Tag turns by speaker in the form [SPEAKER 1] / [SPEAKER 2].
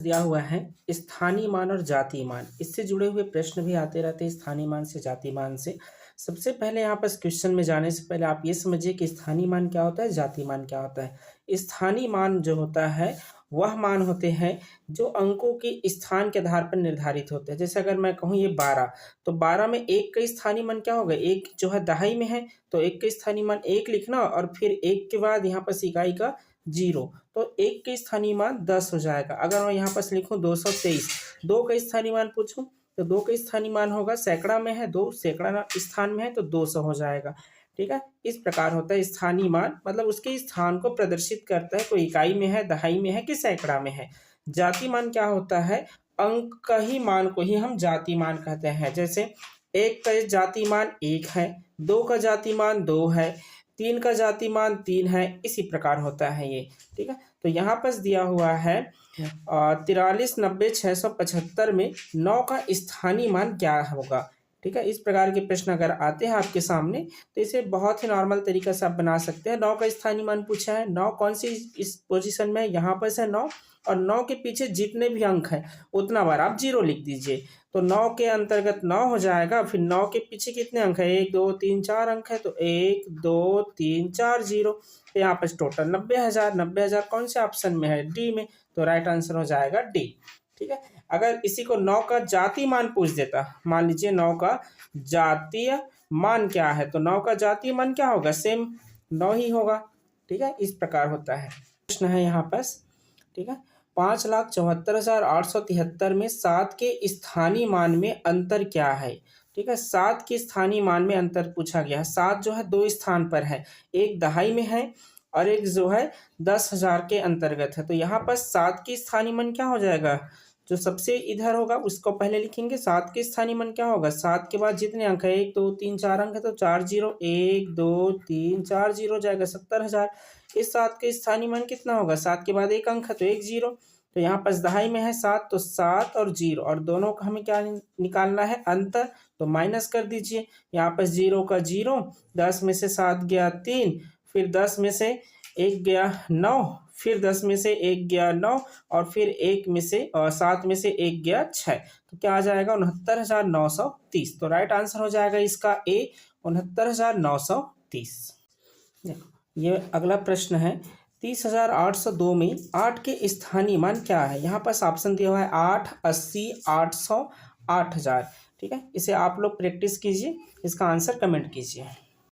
[SPEAKER 1] दिया हुआ है स्थानीय मान और जातीय मान, इससे जुड़े हुए प्रश्न भी आते रहते हैं स्थानीय मान से जातीय मान से। सबसे पहले यहाँ पर क्वेश्चन में जाने से पहले आप ये समझिए कि स्थानीय मान क्या होता है, जातीय मान क्या होता है। स्थानीय मान जो होता है वह मान होते हैं जो अंकों के स्थान के आधार पर निर्धारित होते हैं। जैसे अगर मैं कहूँ ये 12, तो 12 में एक का स्थानीय मान क्या होगा, एक जो है दहाई में है तो एक का स्थानीय मान एक लिखना और फिर एक के बाद यहाँ पर इकाई का 0, तो एक के स्थानीय मान 10 हो जाएगा। अगर मैं यहाँ पर लिखूँ 223, दो का स्थानीय मान पूछूं तो दो का स्थानीय मान होगा, सैकड़ा में है, दो सैकड़ा स्थान में है तो 200 हो जाएगा। ठीक है, इस प्रकार होता है स्थानीय मान, मतलब उसके स्थान को प्रदर्शित करता है, कोई इकाई में है, दहाई में है कि सैकड़ा में है। जातीय मान क्या होता है, अंक का ही मान को ही हम जातीय मान कहते हैं। जैसे एक का जातीय मान 1 है, दो का जातीय मान 2 है, 3 का जातीय मान 3 है, इसी प्रकार होता है ये। ठीक है, तो यहाँ पर दिया हुआ है 43 90 675 में 9 का स्थानीय मान क्या होगा। ठीक है, इस प्रकार के प्रश्न अगर आते हैं आपके सामने तो इसे बहुत ही नॉर्मल तरीका से आप बना सकते हैं। 9 का स्थानीय मान पूछा है, 9 कौन सी इस पोजीशन में है, यहाँ पर से 9, और 9 के पीछे जितने भी अंक हैं उतना बार आप 0 लिख दीजिए, तो 9 के अंतर्गत 9 हो जाएगा। फिर 9 के पीछे कितने अंक है, 1 2 3 4 अंक है, तो 1 2 3 4 0, तो यहाँ पर टोटल 90,000। 90,000 कौन से ऑप्शन में है, डी में, तो राइट आंसर हो जाएगा डी। ठीक है, अगर इसी को 9 का जातीय मान पूछ देता, मान लीजिए 9 का जातीय मान क्या है, तो 9 का जातीय मान क्या होगा, सेम 9 ही होगा। ठीक है, इस प्रकार होता है। प्रश्न है यहाँ पर, ठीक है, 5,74,873 में 7 के स्थानीय मान में अंतर क्या है। ठीक है, 7 के स्थानीय मान में अंतर पूछा गया है। 7 जो है 2 स्थान पर है, एक दहाई में है और एक जो है 10,000 के अंतर्गत है। तो यहाँ पर 7 के स्थानीय मान क्या हो जाएगा, जो सबसे इधर होगा उसको पहले लिखेंगे। 7 के स्थानीय मान क्या होगा, 7 के बाद जितने अंक है 1 2 3 4 अंक है तो 4 0, 1 2 3 4 0 हो जाएगा 70,000। इस 7 के स्थानीय मान कितना होगा, 7 के बाद एक अंक है तो 1 0, तो यहाँ पर दहाई में है 7, तो 7 और 0 और दोनों का हमें क्या निकालना है, अंतर, तो माइनस कर दीजिए। यहाँ पर 0 का 0, 10 में से 7 गया 3, फिर 10 में से 1 गया 9, फिर 10 में से 1 गया 9, और फिर 1 में से 7 में से 1 गया 6, तो क्या आ जाएगा 69,930। तो राइट आंसर हो जाएगा इसका ए, 69,930। ये अगला प्रश्न है, 30,802 में 8 के स्थानीय मान क्या है। यहाँ पर ऑप्शन दिया हुआ है 8, 80, 800, 8,000। ठीक है, इसे आप लोग प्रैक्टिस कीजिए, इसका आंसर कमेंट कीजिए।